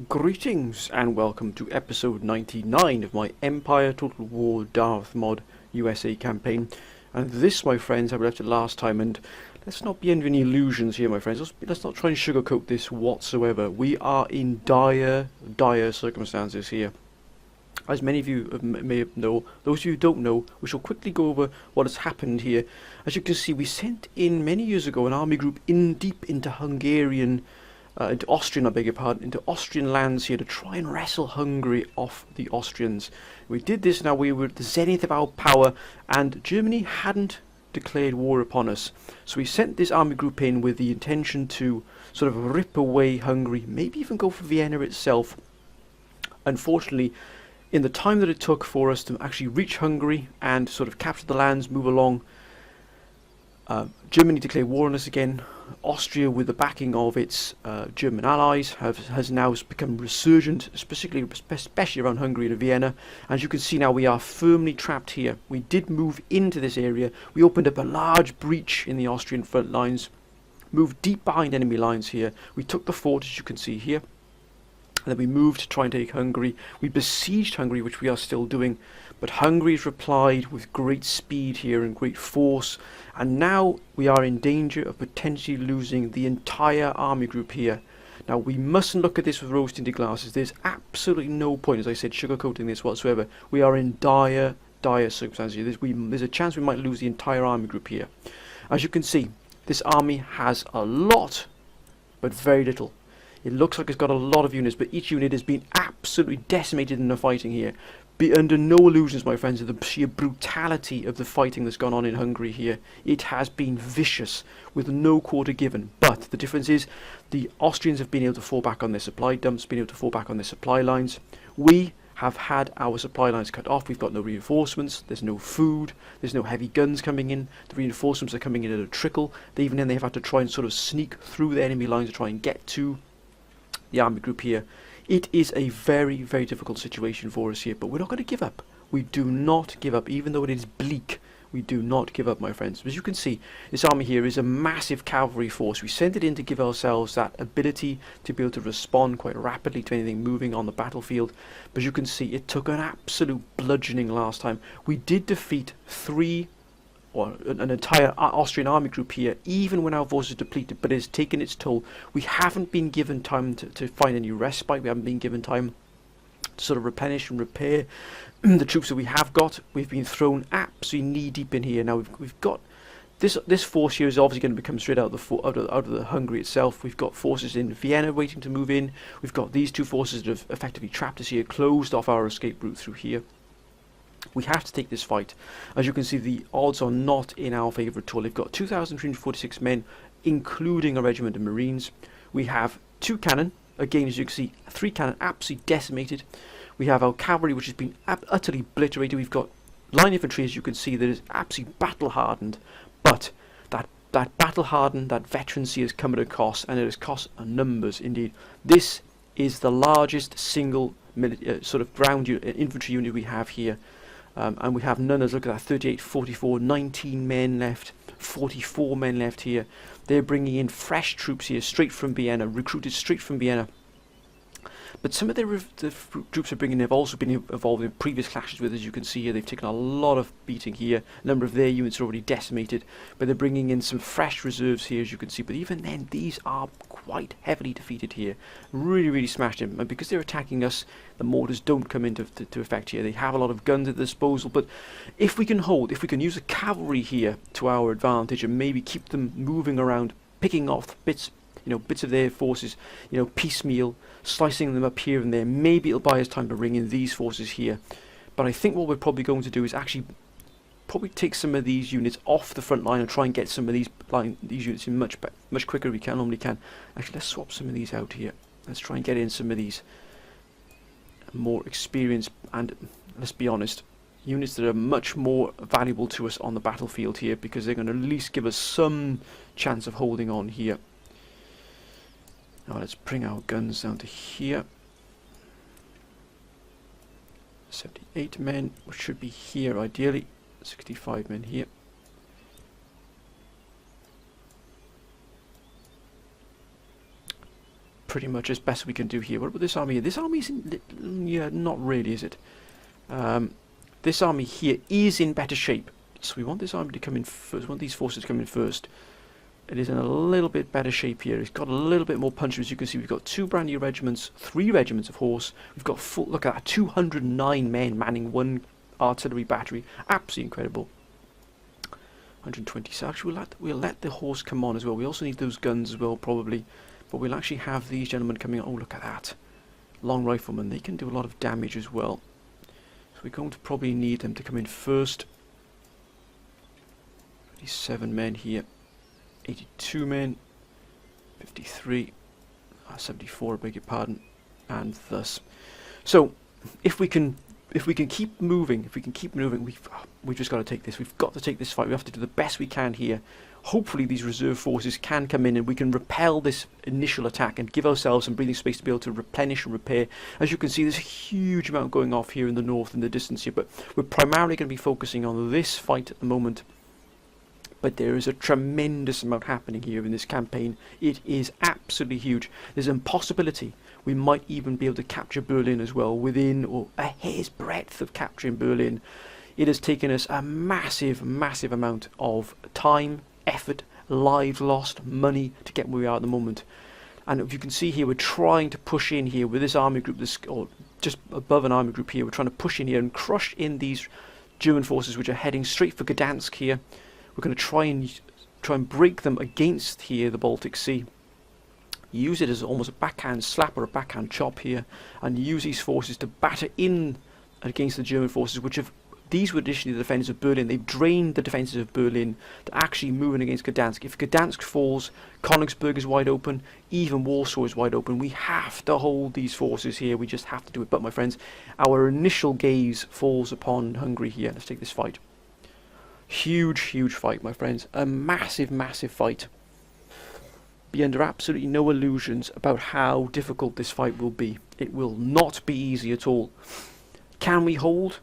Greetings and welcome to episode 99 of my Empire Total War Darth mod USA campaign. And this, my friends, I left it last time, and let's not be under any illusions here, my friends. Let's not try and sugarcoat this whatsoever. We are in dire circumstances here. As many of you may know, those of you who don't know, we shall quickly go over what has happened here. As you can see, we sent in many years ago an army group deep into into Austrian, I beg your pardon, into Austrian lands here to try and wrestle Hungary off the Austrians. We did this now, we were at the zenith of our power, and Germany hadn't declared war upon us. So we sent this army group in with the intention to sort of rip away Hungary, maybe even go for Vienna itself. Unfortunately, in the time that it took for us to actually reach Hungary and sort of capture the lands, move along, Germany declared war on us again. Austria, with the backing of its German allies, has now become resurgent, especially around Hungary and Vienna. As you can see now, we are firmly trapped here. We did move into this area. We opened up a large breach in the Austrian front lines, moved deep behind enemy lines here. We took the fort, as you can see here. And then we moved to try and take Hungary. We besieged Hungary, which we are still doing. But Hungary's replied with great speed here and great force. And now we are in danger of potentially losing the entire army group here. Now, we mustn't look at this with rose-tinted glasses. There's absolutely no point, as I said, sugarcoating this whatsoever. We are in dire circumstances here. There's a chance we might lose the entire army group here. As you can see, this army has a lot, but very little. It looks like it's got a lot of units, but each unit has been absolutely decimated in the fighting here. Be under no illusions, my friends, of the sheer brutality of the fighting that's gone on in Hungary here. It has been vicious, with no quarter given. But the difference is, the Austrians have been able to fall back on their supply dumps, been able to fall back on their supply lines. We have had our supply lines cut off. We've got no reinforcements, there's no food, there's no heavy guns coming in. The reinforcements are coming in at a trickle. Even then, they've had to try and sort of sneak through the enemy lines to try and get to the army group here. It is a very difficult situation for us here, but we're not going to give up. We do not give up, even though it is bleak. We do not give up, my friends. As you can see, this army here is a massive cavalry force. We sent it in to give ourselves that ability to be able to respond quite rapidly to anything moving on the battlefield. But as you can see, it took an absolute bludgeoning last time. We did defeat an entire Austrian army group here, even when our forces depleted, but it has taken its toll. We haven't been given time to find any respite. We haven't been given time to sort of replenish and repair the troops that we have got. We've been thrown absolutely knee deep in here. Now we've got this force here is obviously going to come straight out of the Hungary itself. We've got forces in Vienna waiting to move in. We've got these two forces that have effectively trapped us here, closed off our escape route through here. We have to take this fight. As you can see, the odds are not in our favour at all. They've got 2,346 men, including a regiment of Marines. We have 2 cannon. Again, as you can see, 3 cannon absolutely decimated. We have our cavalry, which has been utterly obliterated. We've got line infantry, as you can see, that is absolutely battle-hardened. But that battle-hardened, that veterancy has come at a cost, and it has cost numbers indeed. This is the largest single sort of ground infantry unit we have here. And we have none as, look at that, 38, 44, 19 men left, 44 men left here. They're bringing in fresh troops here, straight from Vienna, recruited straight from Vienna. But some of the troops are bringing in have also been involved in previous clashes with, as you can see here. They've taken a lot of beating here. A number of their units are already decimated, but they're bringing in some fresh reserves here, as you can see. But even then, these are quite heavily defeated here. Really smashed them. And because they're attacking us, the mortars don't come into effect here. They have a lot of guns at their disposal, but if we can use the cavalry here to our advantage and maybe keep them moving around, picking off bits of their forces, piecemeal, slicing them up here and there, maybe it'll buy us time to bring in these forces here. But I think what we're probably going to do is actually probably take some of these units off the front line and try and get some of these units in much quicker than we normally can. Actually, let's swap some of these out here. Let's try and get in some of these more experienced and, let's be honest, units that are much more valuable to us on the battlefield here, because they're going to at least give us some chance of holding on here. Now let's bring our guns down to here. 78 men, which should be here ideally. 65 men here. pretty much as best we can do here. What about this army here? This army isn't, yeah, not really, is it? This army here is in better shape, so we want this army to come in first. We want these forces to come in first. It is in a little bit better shape here. It's got a little bit more punch. As you can see, we've got 2 brand new regiments, 3 regiments of horse. We've got full, look at that, 209 men manning 1 artillery battery. Absolutely incredible. 120. So actually, we'll let the horse come on as well. We also need those guns as well, probably. But we'll actually have these gentlemen coming on. Oh, look at that. Long riflemen. They can do a lot of damage as well. So we're going to probably need them to come in first. 57 men here. 82 men. 53. 74, I beg your pardon. And thus. So, if we can keep moving, we've just got to take this. We've got to take this fight. We have to do the best we can here. Hopefully these reserve forces can come in and we can repel this initial attack and give ourselves some breathing space to be able to replenish and repair. As you can see, there's a huge amount going off here in the north in the distance here, but we're primarily going to be focusing on this fight at the moment. But there is a tremendous amount happening here in this campaign. It is absolutely huge. There's an impossibility we might even be able to capture Berlin as well, within or a hair's breadth of capturing Berlin. It has taken us a massive, massive amount of time, effort, lives lost, money to get where we are at the moment. And if you can see here, we're trying to push in here with this army group, or just above an army group here. We're trying to push in here and crush in these German forces which are heading straight for Gdansk here. We're going to try and break them against here the Baltic Sea. Use it as almost a backhand slap or a backhand chop here, and use these forces to batter in against the German forces, which have, these were additionally the defences of Berlin. They've drained the defences of Berlin to actually move in against Gdansk. If Gdansk falls, Königsberg is wide open, even Warsaw is wide open. We have to hold these forces here. We just have to do it. But my friends, our initial gaze falls upon Hungary here. Let's take this fight. Huge, huge fight, my friends. A massive, massive fight. Be under absolutely no illusions about how difficult this fight will be. It will not be easy at all. Can we hold?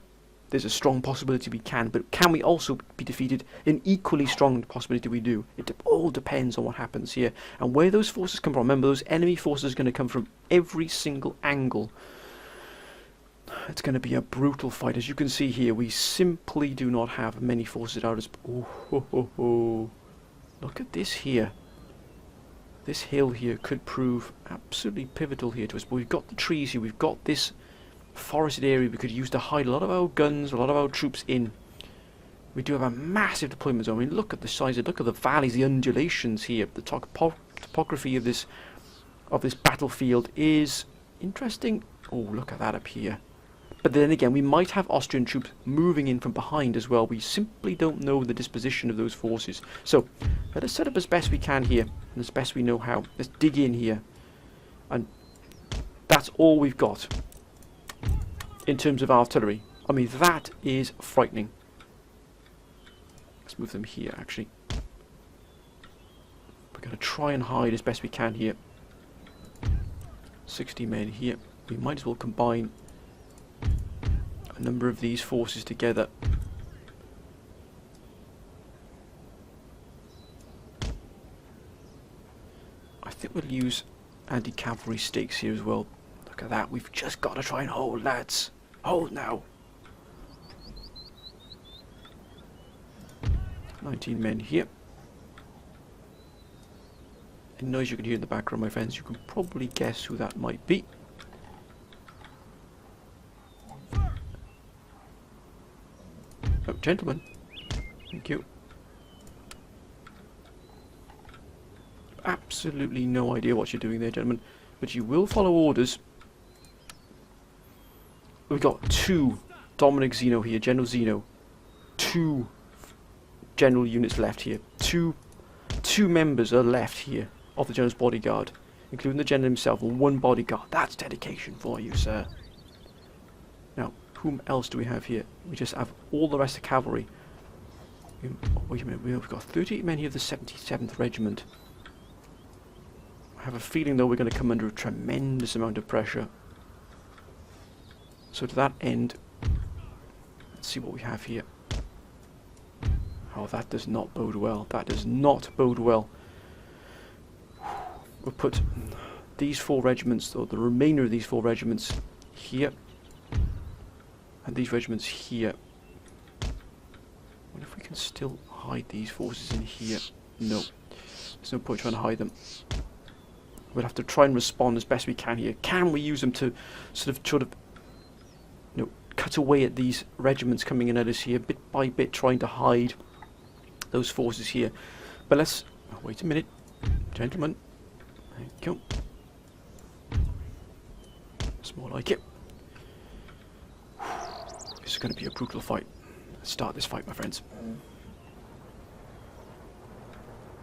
There's a strong possibility we can, but can we also be defeated? An equally strong possibility we do. It all depends on what happens here and where those forces come from. Remember, those enemy forces are going to come from every single angle. It's going to be a brutal fight. As you can see here, we simply do not have many forces out as... Oh, ho, ho, ho. Look at this here. This hill here could prove absolutely pivotal here to us. But we've got the trees here. We've got this forested area we could use to hide a lot of our guns, a lot of our troops in. We do have a massive deployment zone. I mean, look at the size, look at the valleys, the undulations here. The topography of this battlefield is interesting. Oh, look at that up here. But then again, we might have Austrian troops moving in from behind as well. We simply don't know the disposition of those forces. So, let us set up as best we can here, and as best we know how. Let's dig in here. And that's all we've got in terms of artillery. I mean, that is frightening. Let's move them here, actually. We're going to try and hide as best we can here. 60 men here. We might as well combine a number of these forces together. I think we'll use anti-cavalry stakes here as well. Look at that. We've just got to try and hold, lads. Hold now. 19 men here. Any noise you can hear in the background, my friends, you can probably guess who that might be. Oh, gentlemen. Thank you. Absolutely no idea what you're doing there, gentlemen, but you will follow orders. We've got 2 Dominic Zeno here, General Zeno. 2 general units left here. Two members are left here of the General's bodyguard, including the General himself, and 1 bodyguard. That's dedication for you, sir. Now, whom else do we have here? We just have all the rest of cavalry. Wait a minute, we've got 38 men here of the 77th Regiment. I have a feeling, though, we're going to come under a tremendous amount of pressure. So to that end, let's see what we have here. Oh, that does not bode well. That does not bode well. We'll put these 4 regiments, or the remainder of these 4 regiments here, and these regiments here. I wonder if we can still hide these forces in here. No, there's no point trying to hide them. We'll have to try and respond as best we can here. Can we use them to sort of you know, cut away at these regiments coming in at us here, bit by bit, trying to hide those forces here? But let's wait a minute, gentlemen. Thank you. That's more like it. This is going to be a brutal fight. Let's start this fight, my friends.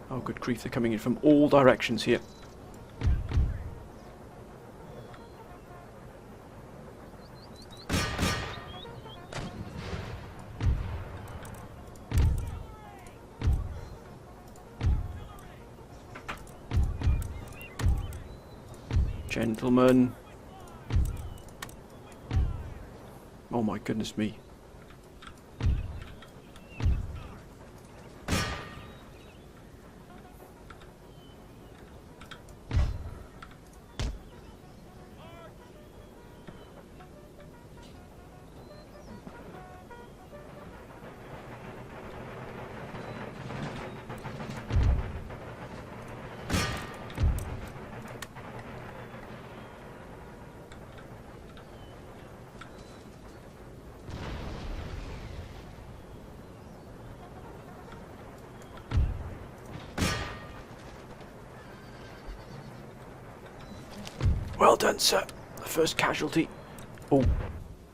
Oh, good grief, they're coming in from all directions here. Gentlemen. Oh my goodness me. Well done, sir. The first casualty. Oh,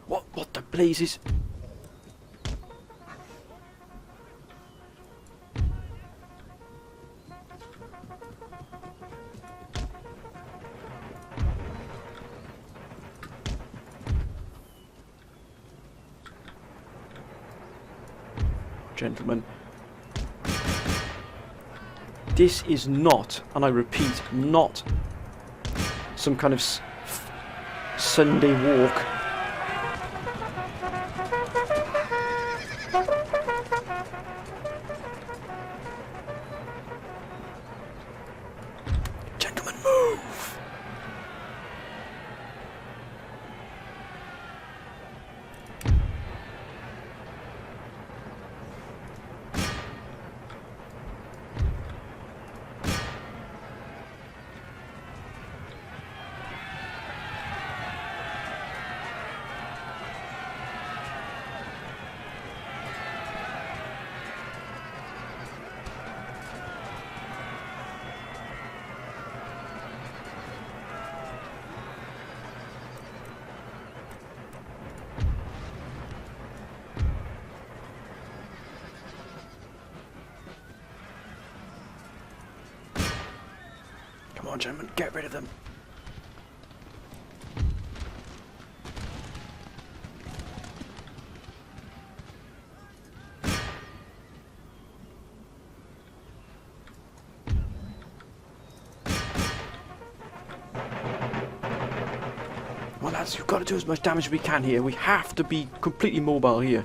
what the blazes? Gentlemen, this is not, and I repeat, not some kind of Sunday walk. Gentlemen, move! Come on, gentlemen, get rid of them. Well, lads, we've got to do as much damage as we can here. We have to be completely mobile here.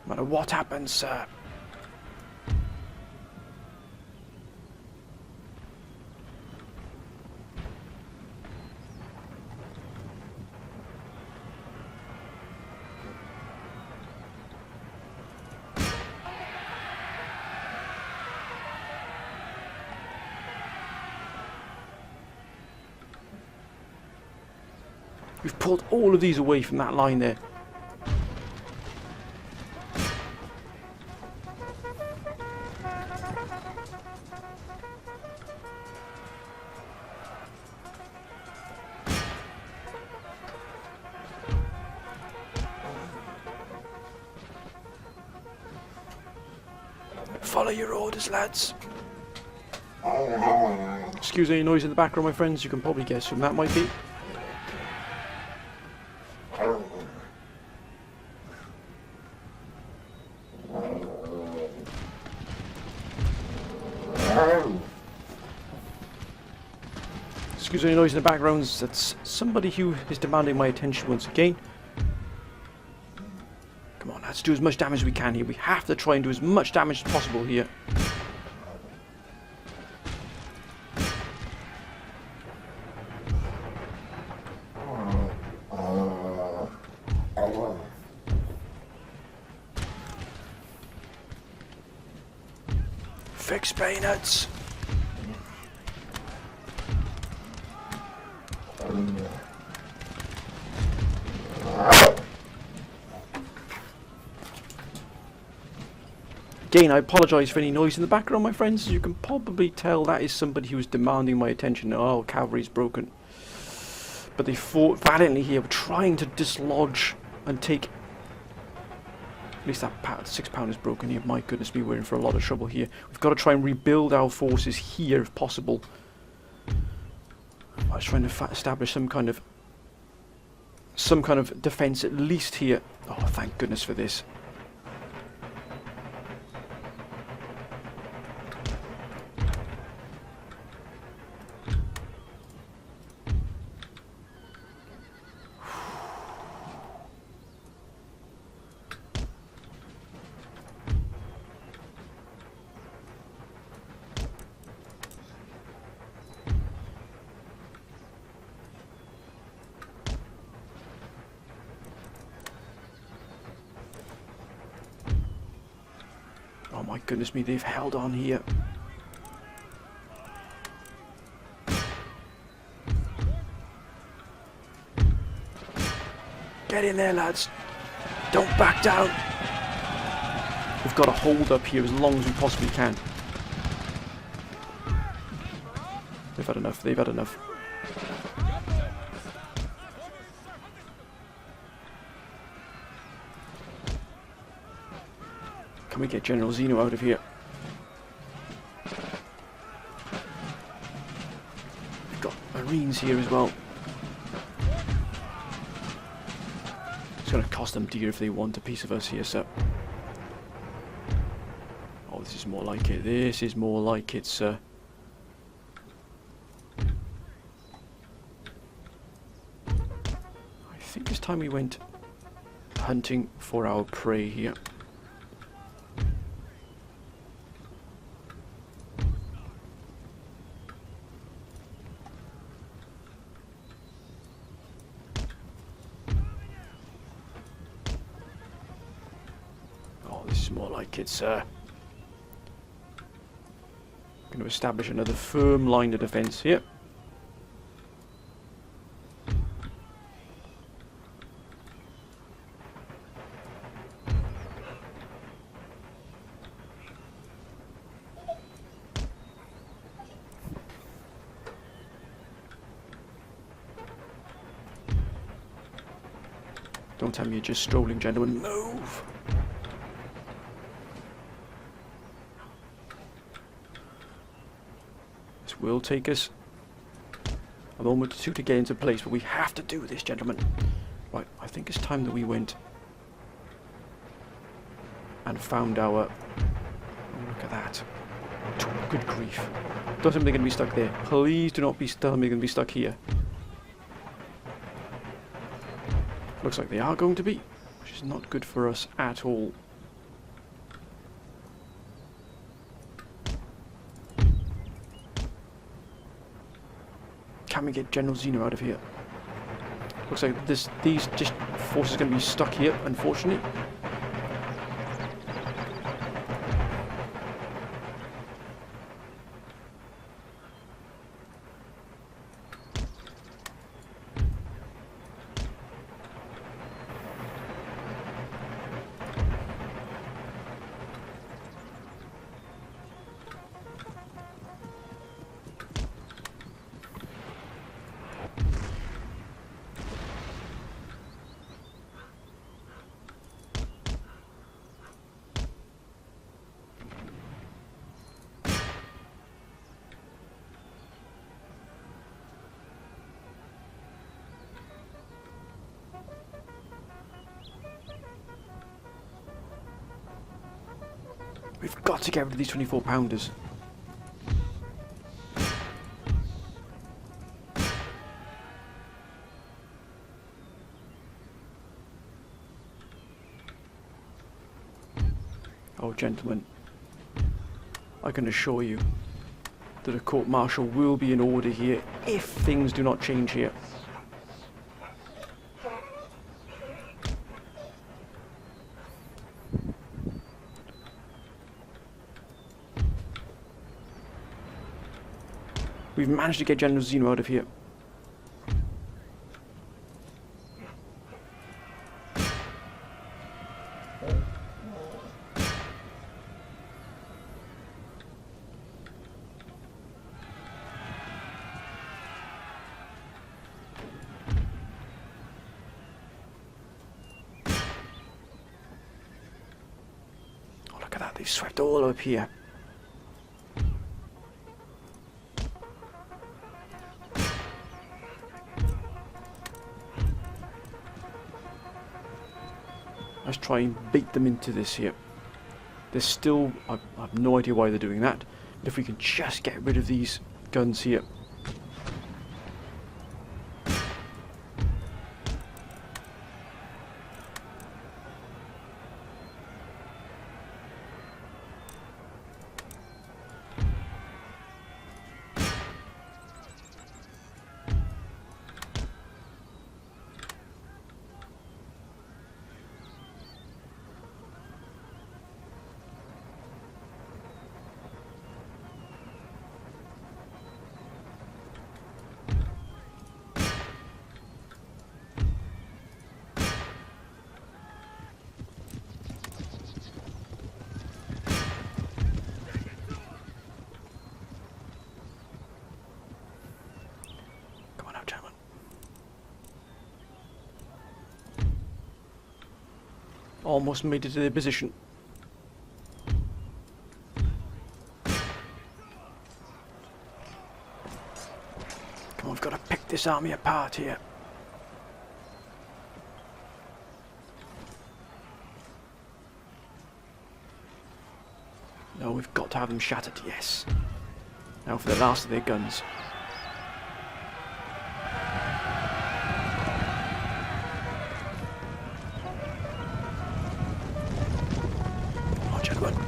No matter what happens, sir. We've pulled all of these away from that line there. Follow your orders, lads. Excuse any noise in the background, my friends. You can probably guess who that might be. Excuse any noise in the background. That's somebody who is demanding my attention once again. Come on, let's do as much damage as we can here. We have to try and do as much damage as possible here. Fix bayonets. Again, I apologise for any noise in the background, my friends. As you can probably tell, that is somebody who is demanding my attention. Oh, cavalry's broken. But they fought valiantly here, trying to dislodge and take... At least that 6 pound is broken here. My goodness me, we're in for a lot of trouble here. We've got to try and rebuild our forces here if possible. I was trying to establish some kind of defence at least here. Oh, thank goodness for this. Oh my goodness me, they've held on here. Get in there, lads. Don't back down. We've got to hold up here as long as we possibly can. They've had enough, they've had enough. Can we get General Zeno out of here? We've got Marines here as well. It's going to cost them dear if they want a piece of us here, sir. Oh, this is more like it. This is more like it, sir. I think it's time we went hunting for our prey here. This is more like it's going to establish another firm line of defence here. Don't tell me you're just strolling, gentlemen. Move! Will take us a moment or two to get into place, but we have to do this, gentlemen. Right, I think it's time that we went and found our... Oh, look at that. Good grief. Don't tell me they're going to be stuck there. Please do not be telling me they're going to be stuck here. Looks like they are going to be, which is not good for us at all. Can we get General Zeno out of here? Looks like these just forces are going to be stuck here, unfortunately. We've got to get rid of these 24-pounders. Oh, gentlemen, I can assure you that a court-martial will be in order here if things do not change here. We've managed to get General Zeno out of here. Oh, look at that, they've swept all up here. Let's try and bait them into this here. There's still, I have no idea why they're doing that, but if we can just get rid of these guns here. Almost made it to their position. Come on, we've got to pick this army apart here. No, we've got to have them shattered, yes. Now for the last of their guns.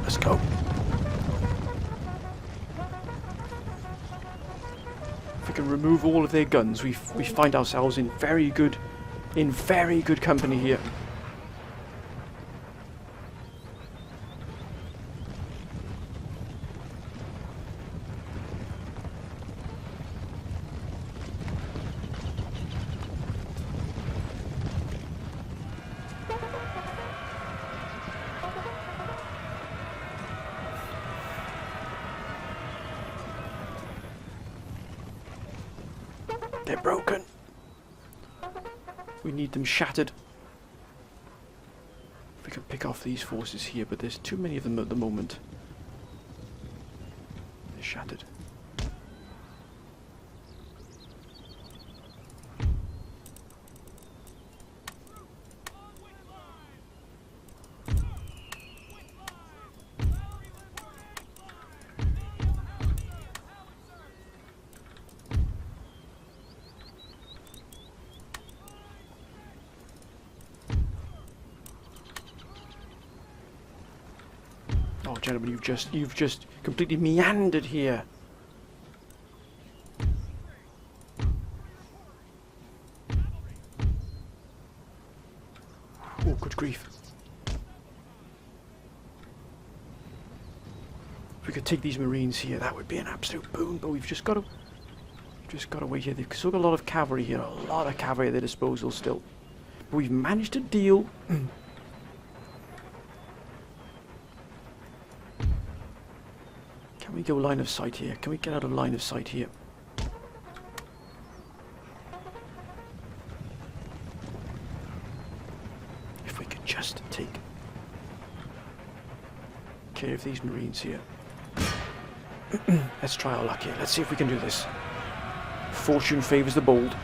Let's go. If we can remove all of their guns, we find ourselves in very good company here. They're broken. We need them shattered. We can pick off these forces here, but there's too many of them at the moment. They're shattered. Oh, gentlemen, you've just completely meandered here. Oh, good grief. If we could take these Marines here, that would be an absolute boon, but we've just got to wait here. They've still got a lot of cavalry here, a lot of cavalry at their disposal still. But we've managed to deal. Can we go line of sight here? Can we get out of line of sight here? If we could just take care of these Marines here. Let's try our luck here. Let's see if we can do this. Fortune favours the bold.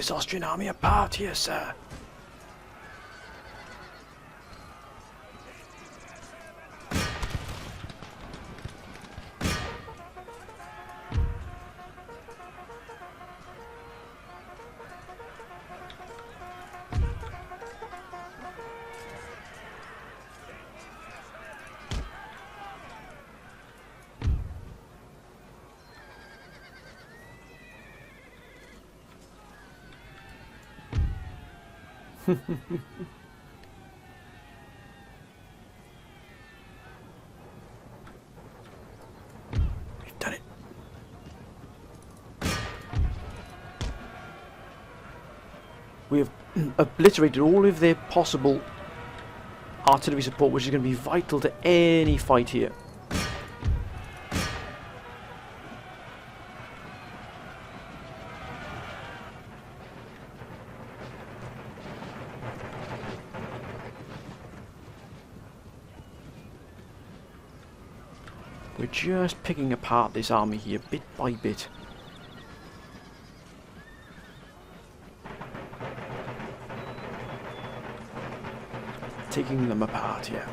this Austrian army apart here, sir. We've done it. We have obliterated all of their possible artillery support, which is going to be vital to any fight here. We're just picking apart this army here, bit by bit. Taking them apart here.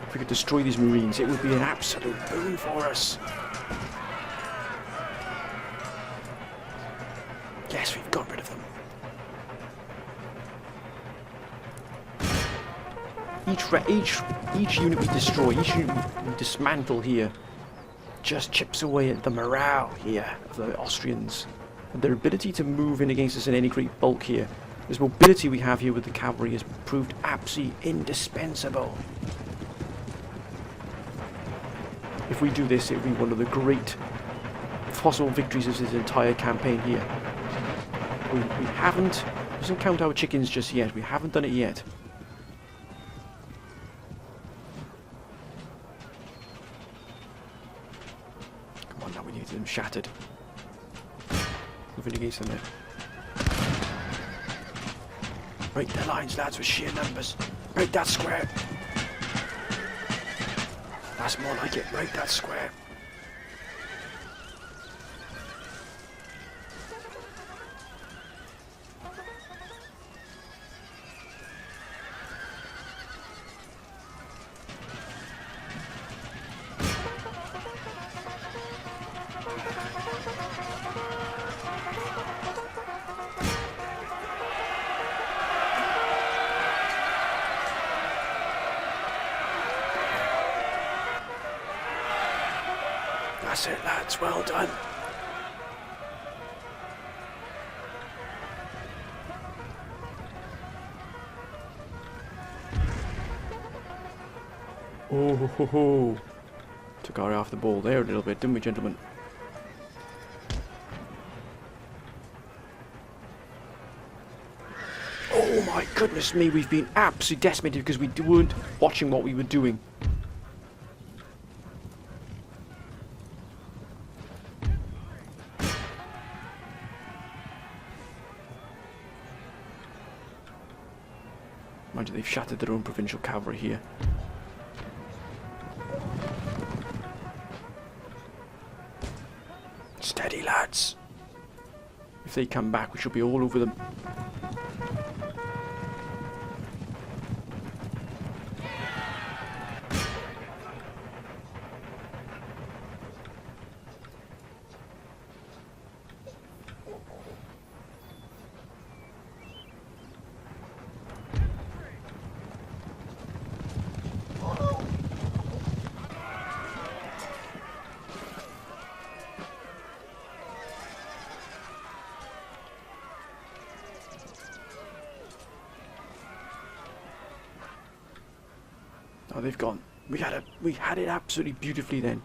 If we could destroy these Marines, it would be an absolute boon for us. Yes, we've got rid of them. Each unit we destroy, each unit we dismantle here, just chips away at the morale here of the Austrians. And their ability to move in against us in any great bulk here. This mobility we have here with the cavalry has proved absolutely indispensable. If we do this, it will be one of the great possible victories of this entire campaign here. We haven't, doesn't count our chickens just yet, we haven't done it yet. Come on now, we need them shattered. Moving against them there. Break their lines, lads, with sheer numbers. Break that square. That's more like it. Break that square. That's it, lads. Well done. Oh, ho, ho, ho. Took our eye off the ball there a little bit, didn't we, gentlemen? Oh my goodness me, we've been absolutely decimated because we weren't watching what we were doing. Mind you, they've shattered their own provincial cavalry here. Steady, lads. If they come back, we should be all over them. Oh, they've gone. We had it absolutely beautifully then.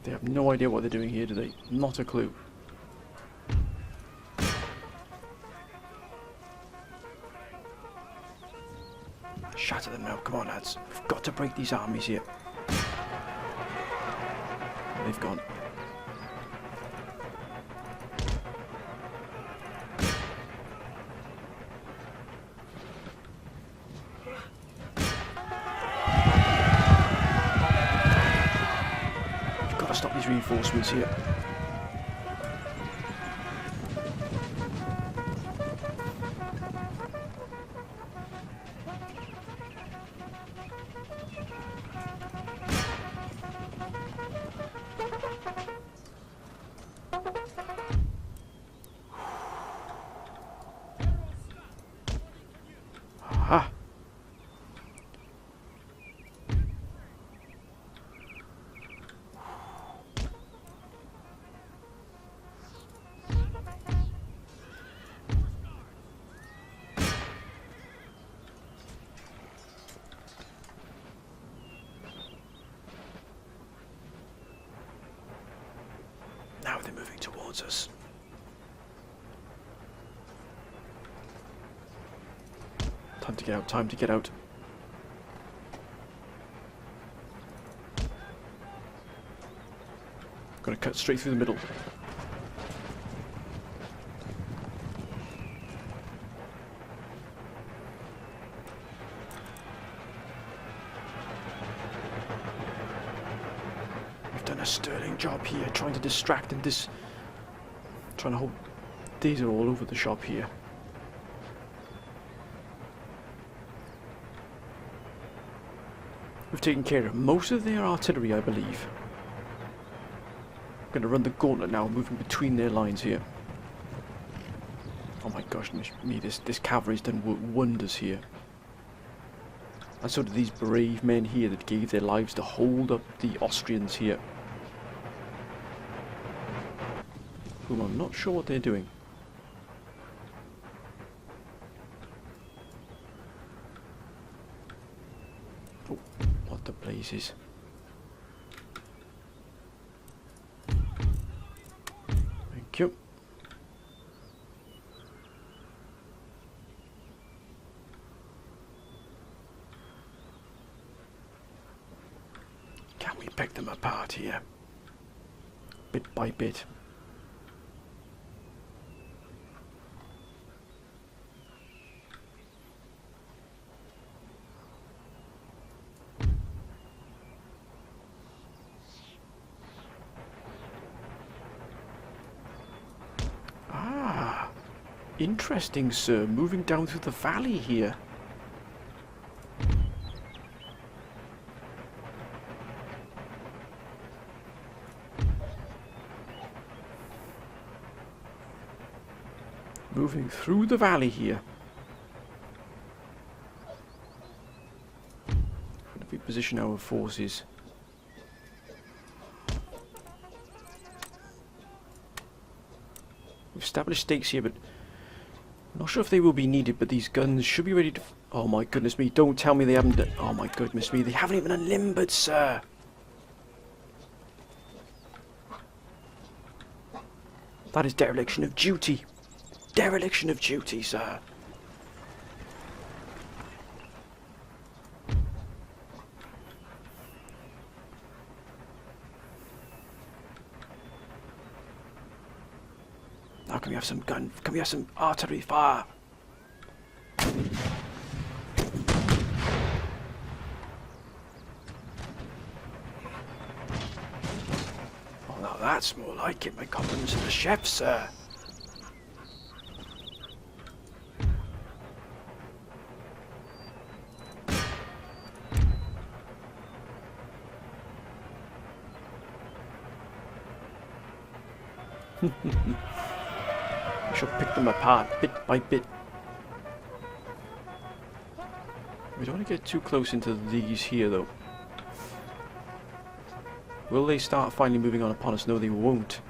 They have no idea what they're doing here, do they? Not a clue. Shatter them now. Come on, lads. We've got to break these armies here. They've gone. these reinforcements here. Ah. Now they're moving towards us. Time to get out, time to get out. Gonna cut straight through the middle. We've done a sterling job here, trying to distract and trying to hold. These are all over the shop here. We've taken care of most of their artillery, I believe. I'm going to run the gauntlet now, moving between their lines here. Oh my gosh, me, this cavalry's done wonders here. And so did these brave men here that gave their lives to hold up the Austrians here. Whom I'm not sure what they're doing. Oh, what the blazes. Thank you. Can we pick them apart here? Bit by bit. Interesting, sir. Moving down through the valley here. Moving through the valley here. If we position our forces. We've established stakes here, but I'm not sure if they will be needed, but these guns should be ready to... Oh my goodness me, don't tell me they haven't... Oh my goodness me, they haven't even unlimbered, sir! That is dereliction of duty. Dereliction of duty, sir. Now can we have some gun? Can we have some artillery fire? Oh, now that's more like it. My compliments to the chef, sir. I shall pick them apart bit by bit. We don't want to get too close into these here, though. Will they start finally moving on upon us? No, they won't.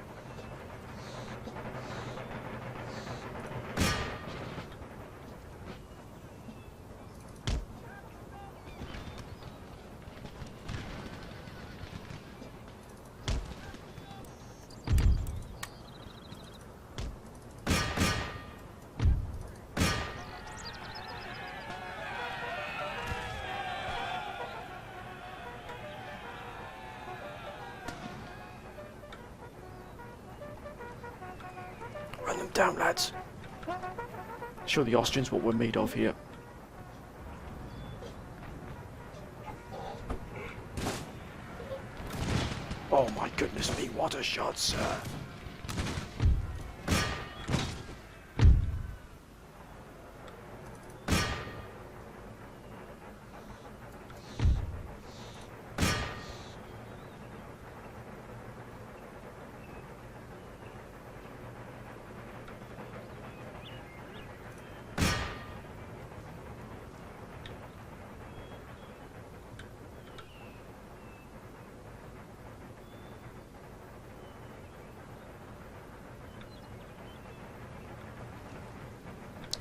Run them down, lads. Show the Austrians what we're made of here. Oh my goodness me, what a shot, sir.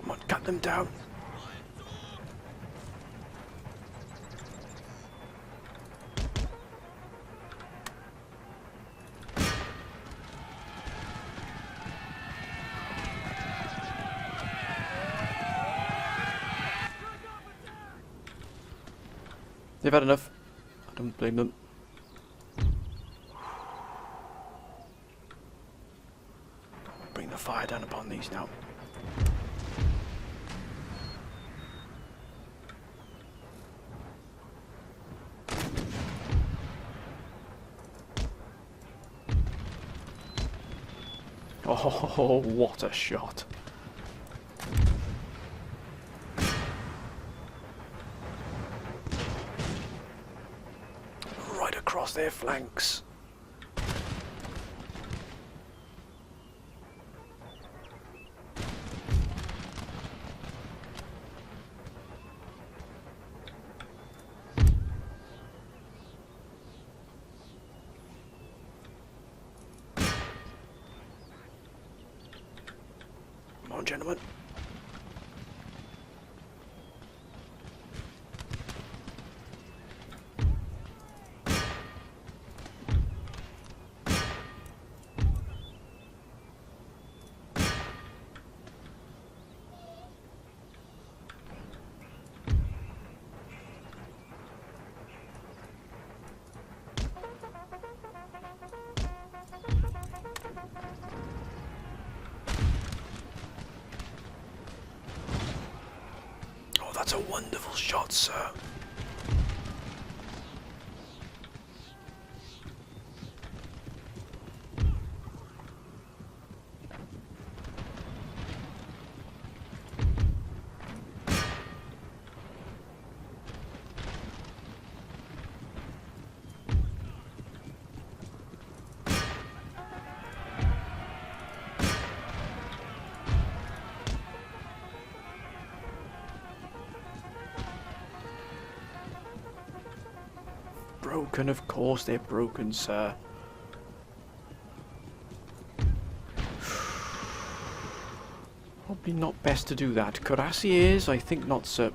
Come on, cut them down. They've had enough. I don't blame them. Bring the fire down upon these now. Oh, what a shot. Right across their flanks. Come on, gentlemen. That's a wonderful shot, sir. Broken, of course they're broken, sir. Probably not best to do that. Cuirassiers? I think not, sir.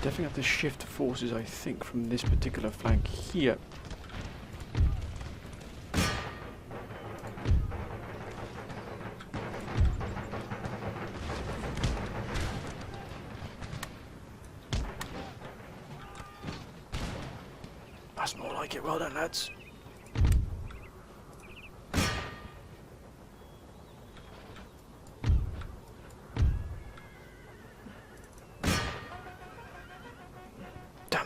Definitely have to shift forces, I think, from this particular flank here. That's more like it. Well done, lads.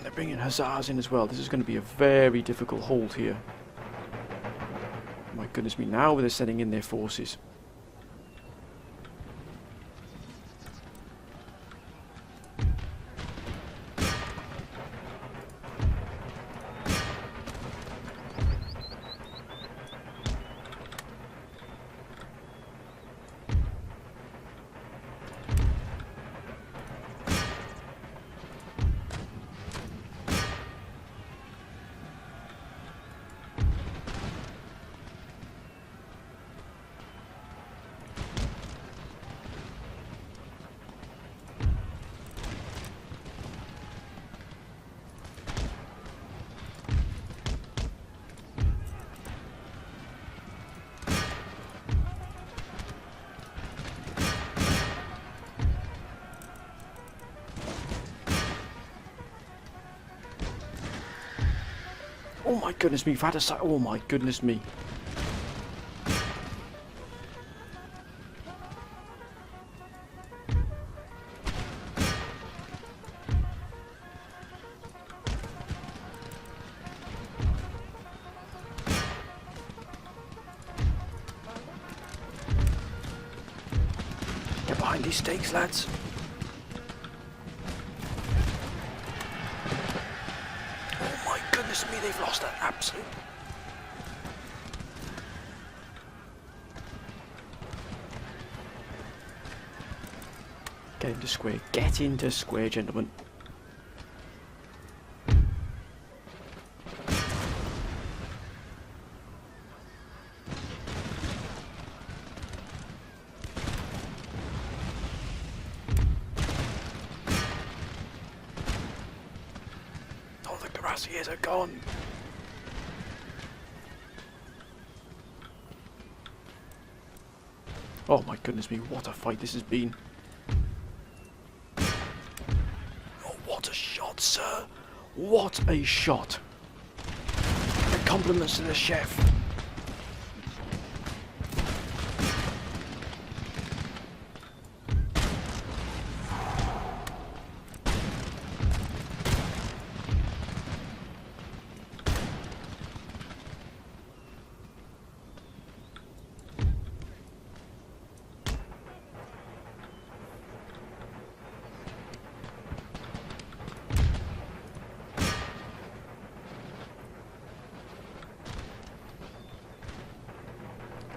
They're bringing hussars in as well. This is going to be a very difficult hold here. My goodness me, now they're sending in their forces. Oh my goodness me, we've had a sight. Oh my goodness me. Get behind these stakes, lads. Oh my goodness me, they've lost that absolute. Get into square. Get into square, gentlemen. Oh, the cuirassiers are gone. Oh my goodness me, what a fight this has been. Oh, what a shot, sir. What a shot. And compliments to the chef.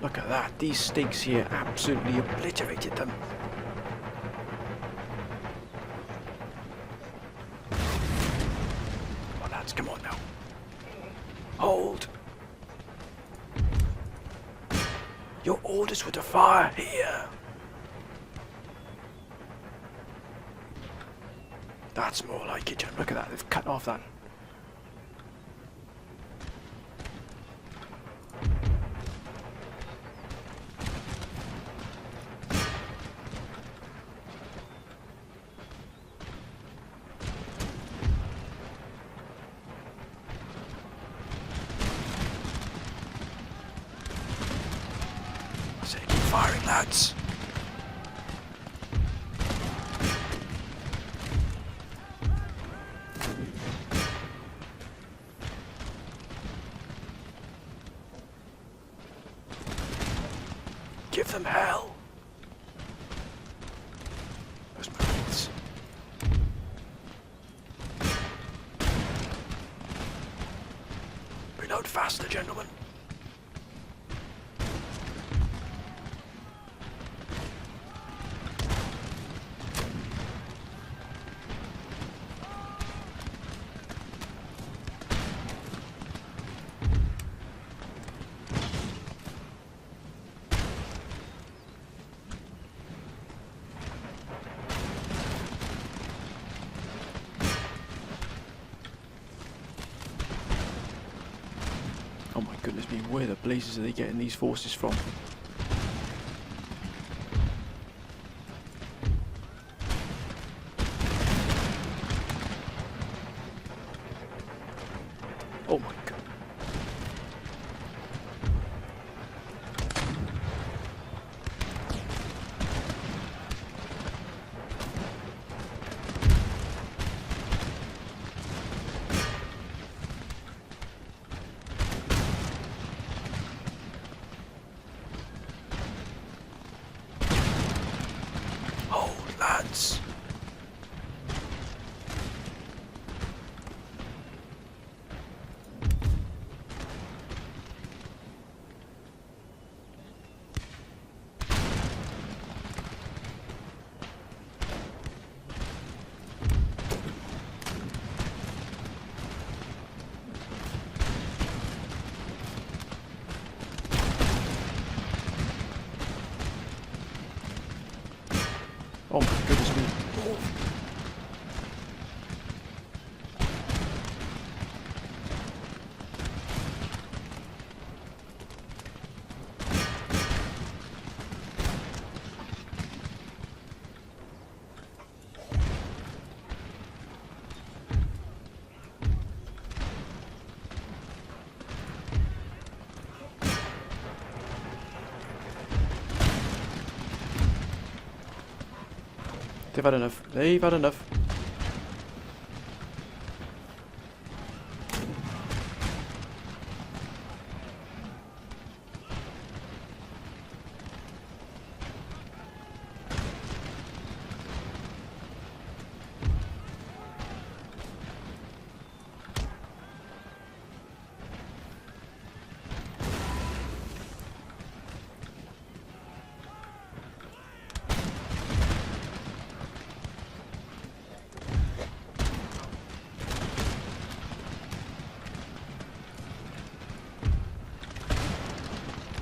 Look at that, these stakes here absolutely obliterated them. Come on lads, come on now. Hold. Your orders were to fire here. That's more like it, look at that, they've cut off that. So keep firing, lads. Give them hell. Those Marines. Reload faster, gentlemen. Oh my goodness me, where the blazes are they getting these forces from? Oh my god. Hold, lads. Oh my goodness me. Oh. They've had enough. They've had enough.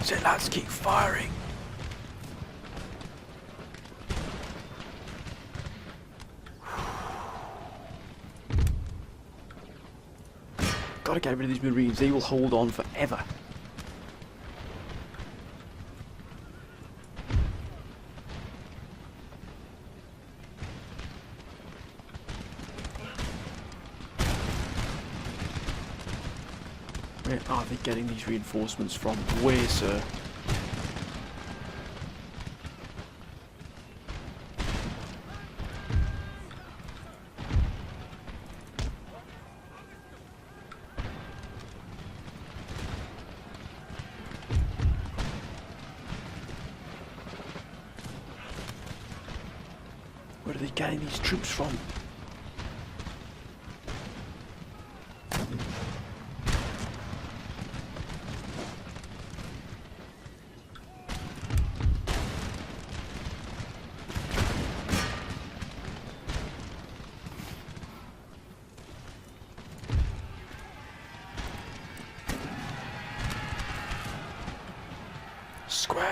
So lads, keep firing. Gotta get rid of these Marines, they will hold on forever. Where are they getting these reinforcements from? Where, sir? Where are they getting these troops from? Square!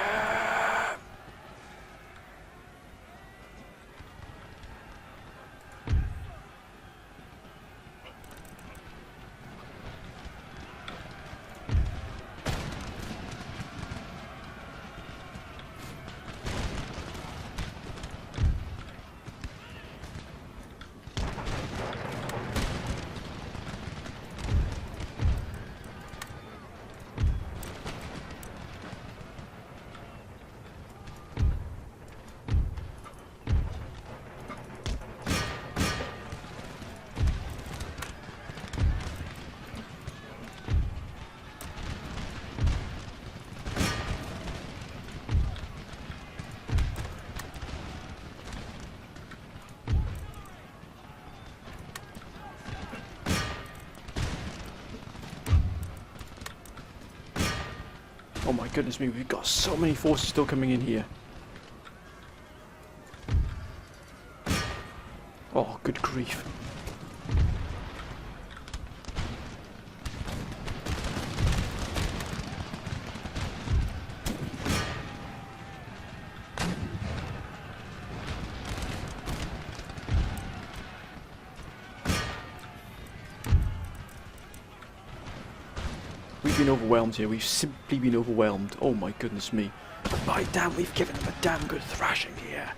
Oh my goodness me, we've got so many forces still coming in here. Oh, good grief. We've been overwhelmed here. We've simply been overwhelmed. Oh my goodness me. But by damn, we've given them a damn good thrashing here.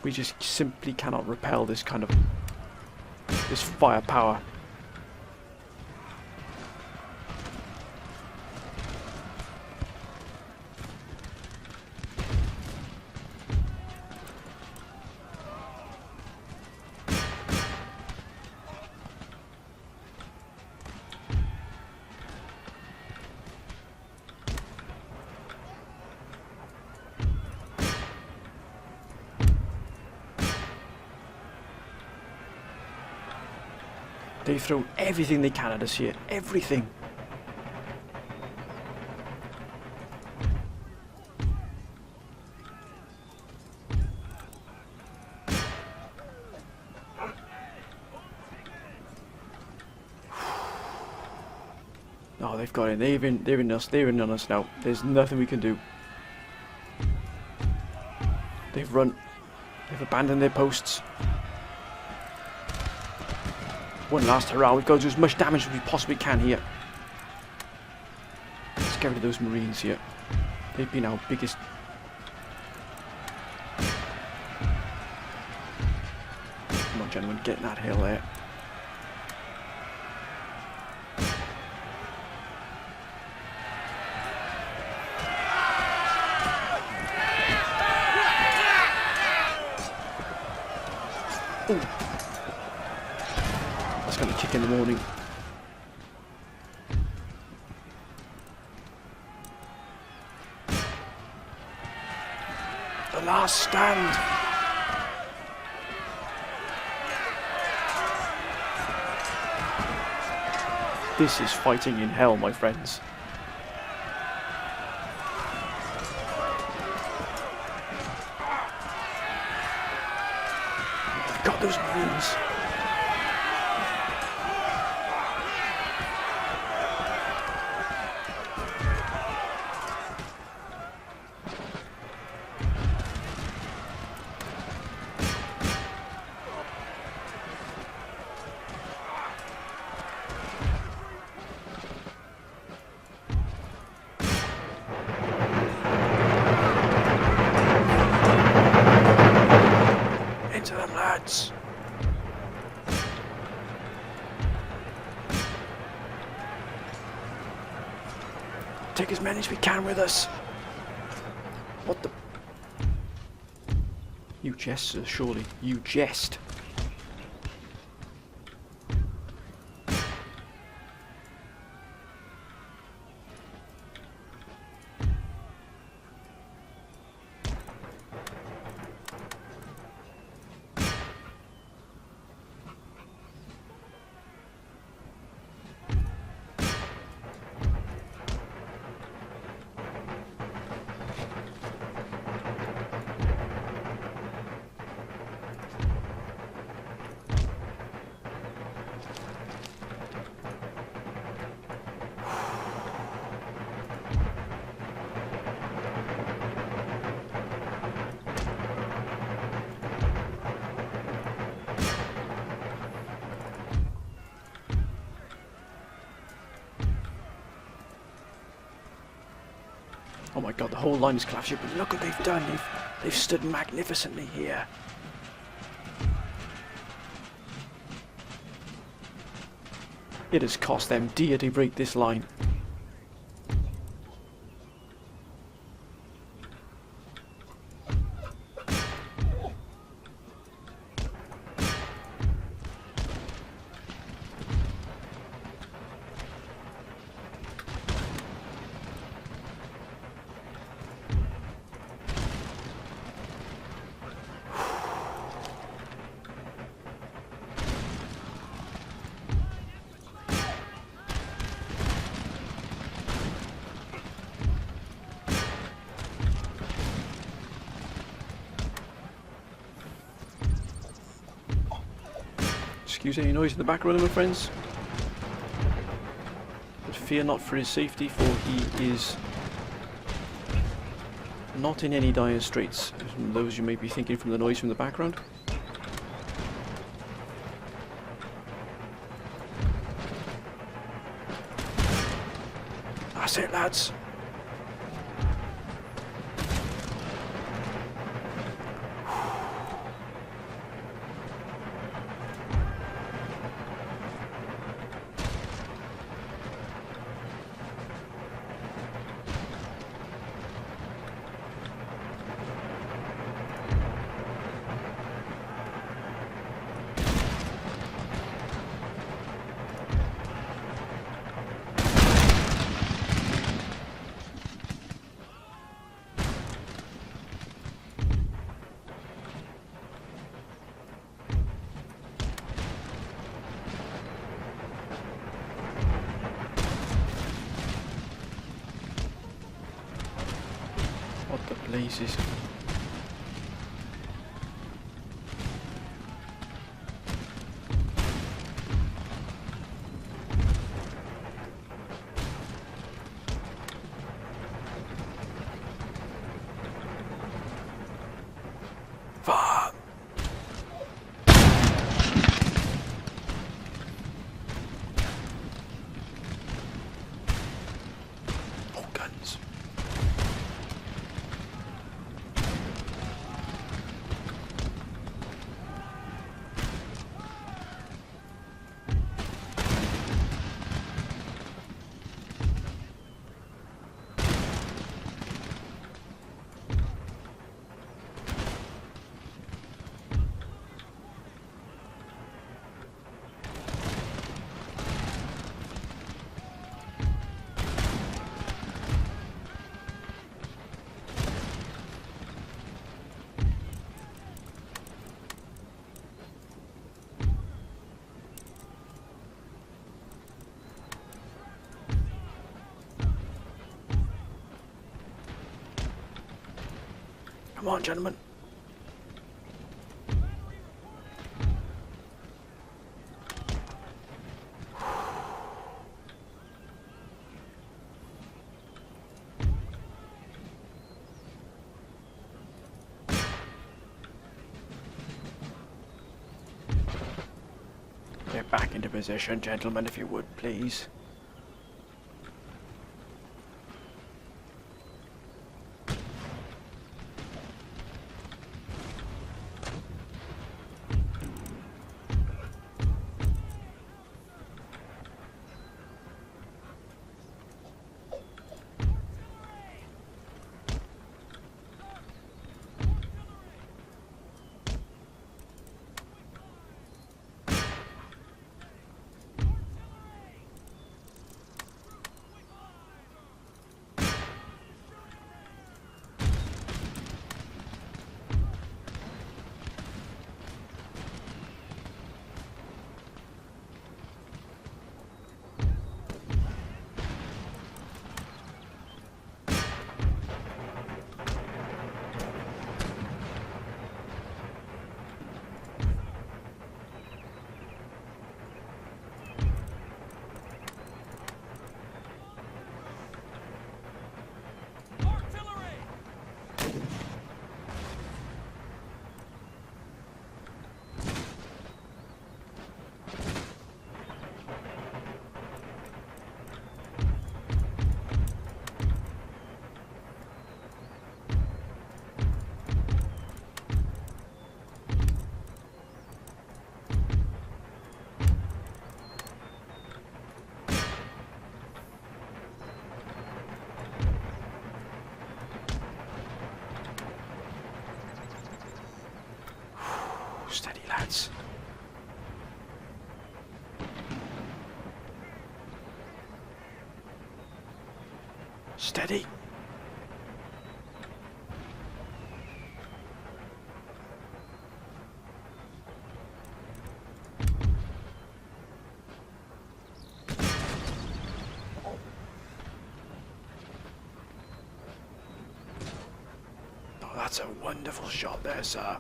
We just simply cannot repel this kind of this firepower. They've thrown everything they can at us here. Everything. Oh, they've got it. They're in us. They're in on us now. There's nothing we can do. They've run. They've abandoned their posts. One last hurrah. We've got to do as much damage as we possibly can here. Let's get rid of those Marines here. They've been our biggest... Come on, gentlemen, getting that hill there. Ooh. That's going to kick in the morning. The last stand. This is fighting in hell, my friends. Got those Marines. Into them, lads. Take as many as we can with us. What the? You jest, sir, surely. You jest. Oh my god, the whole line is collapsing, but look what they've done. They've stood magnificently here. It has cost them dear to break this line. Excuse any noise in the background, my friends. But fear not for his safety, for he is not in any dire straits. Those you may be thinking from the noise from the background. That's it, lads. What the blazes? Fuck! Oh, guns. Come on, gentlemen. Get back into position, gentlemen, if you would, please. Steady, lads. Steady. Oh, that's a wonderful shot there, sir.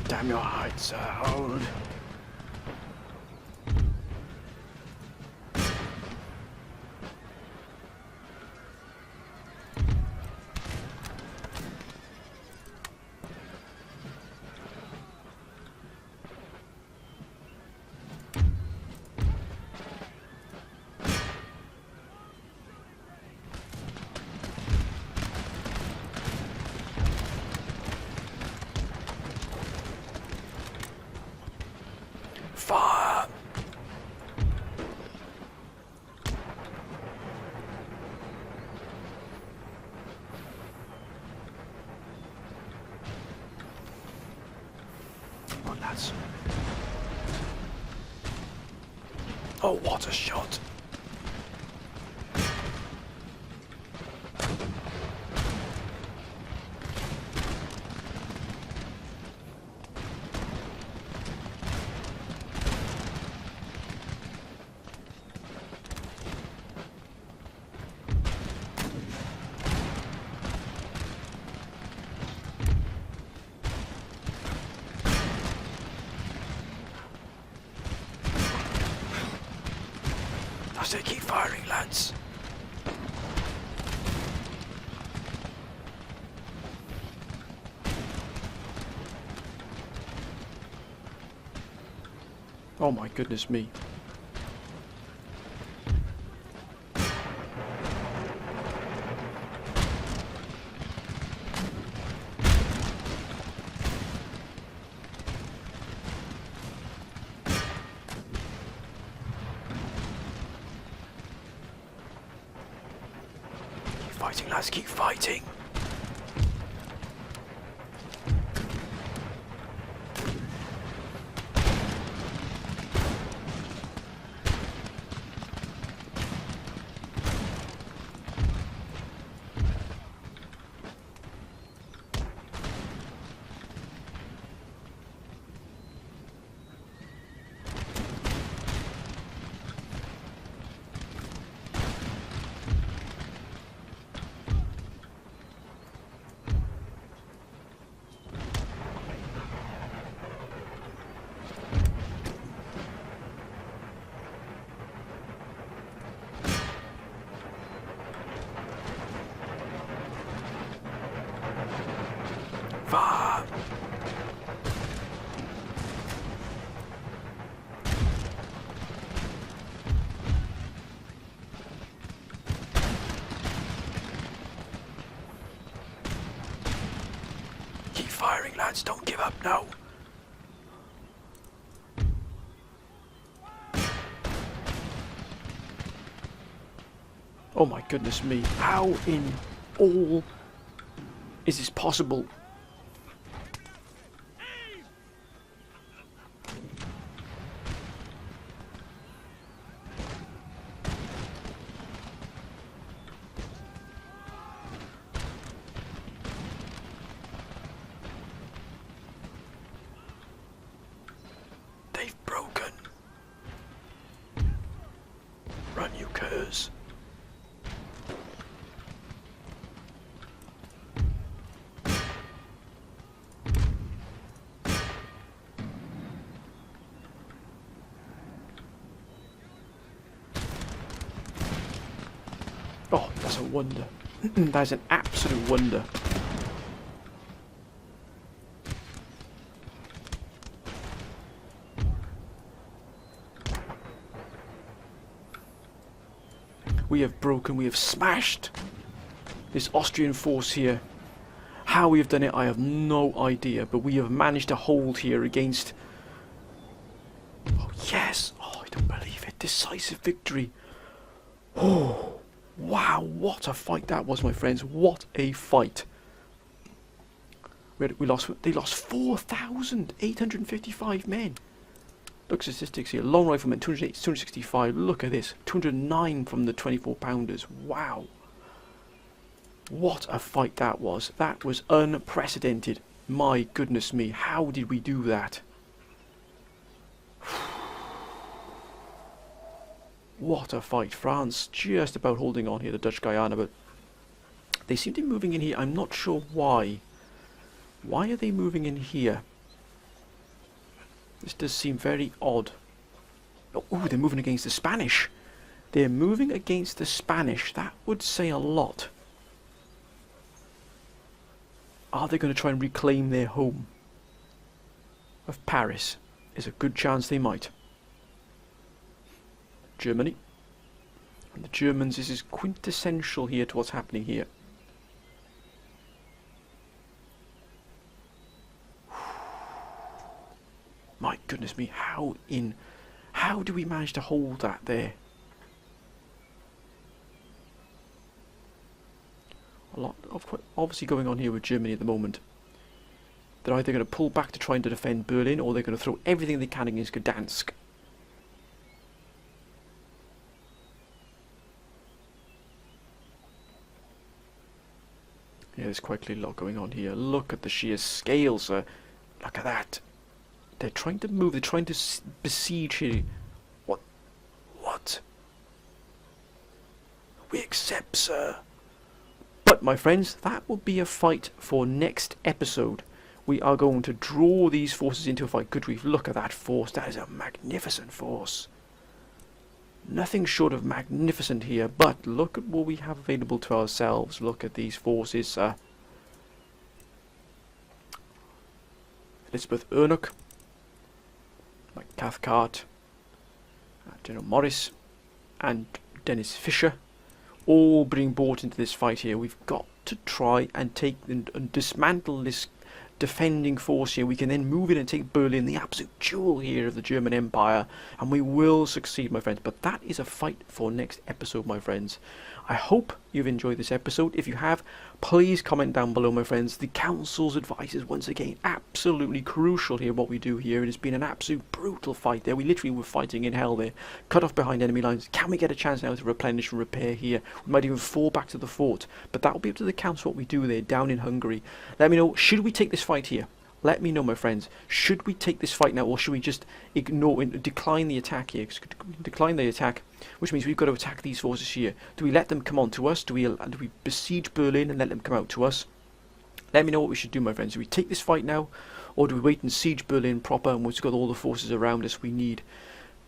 Damn your height, sir. Hold. Fire! Come on, lads. Oh, what a shot! I say keep firing, lads. Oh my goodness me. Fighting, lads, keep fighting. France, don't give up now. Oh my goodness me, how in all is this possible? They've broken. Run, you curs. Oh, that's a wonder. That's an absolute wonder. We have broken, we have smashed this Austrian force here. How we have done it, I have no idea, but we have managed to hold here against... Oh, yes! Oh, I don't believe it. Decisive victory. Oh, wow, what a fight that was, my friends. What a fight. They lost 4,855 men. Look at statistics here. Long riflemen, 265. Look at this. 209 from the 24-pounders. Wow. What a fight that was. That was unprecedented. My goodness me. How did we do that? What a fight. France just about holding on here, the Dutch Guyana, but they seem to be moving in here. I'm not sure why. Why are they moving in here? This does seem very odd. Oh, they're moving against the Spanish. They're moving against the Spanish. That would say a lot. Are they going to try and reclaim their home of Paris? There's a good chance they might. Germany. And the Germans, this is quintessential here to what's happening here. My goodness me, how do we manage to hold that there? A lot of obviously going on here with Germany at the moment. They're either going to pull back to trying to defend Berlin, or they're going to throw everything they can against Gdansk. Yeah, there's quite clearly a lot going on here. Look at the sheer scale, sir. Look at that. They're trying to move. They're trying to besiege here. What? We accept, sir. But, my friends, that will be a fight for next episode. We are going to draw these forces into a fight. Good grief, look at that force. That is a magnificent force. Nothing short of magnificent here. But look at what we have available to ourselves. Look at these forces, sir. Elizabeth Ernock. Like Cathcart, General Morris, and Dennis Fisher, all being brought into this fight here. We've got to try and take and dismantle this defending force here. We can then move in and take Berlin, the absolute jewel here of the German Empire, and we will succeed, my friends. But that is a fight for next episode, my friends. I hope you've enjoyed this episode. If you have, please comment down below, my friends. The council's advice is once again absolutely crucial here, what we do here. It has been an absolute brutal fight there. We literally were fighting in hell there, cut off behind enemy lines. Can we get a chance now to replenish and repair here? We might even fall back to the fort, but that will be up to the council what we do there down in Hungary. Let me know, should we take this fight here? Let me know, my friends. Should we take this fight now, or should we just ignore and decline the attack here? Decline the attack, which means we've got to attack these forces here. Do we let them come on to us? Do we besiege Berlin and let them come out to us? Let me know what we should do, my friends. Do we take this fight now, or do we wait and siege Berlin proper and we've got all the forces around us we need?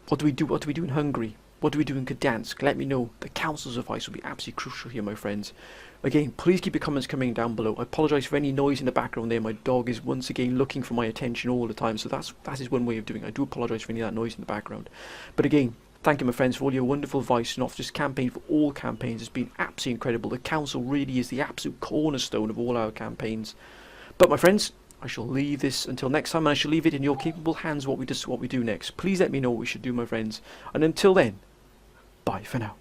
What do we do? What do we do in Hungary? What do we do in Gdansk? Let me know. The council's advice will be absolutely crucial here, my friends. Again, please keep your comments coming down below. I apologise for any noise in the background there. My dog is once again looking for my attention all the time, so that is one way of doing it. I do apologise for any of that noise in the background. But again, thank you, my friends, for all your wonderful advice, not just campaign, for all campaigns. It's been absolutely incredible. The council really is the absolute cornerstone of all our campaigns. But, my friends, I shall leave this until next time, and I shall leave it in your capable hands what we do next. Please let me know what we should do, my friends. And until then, bye for now.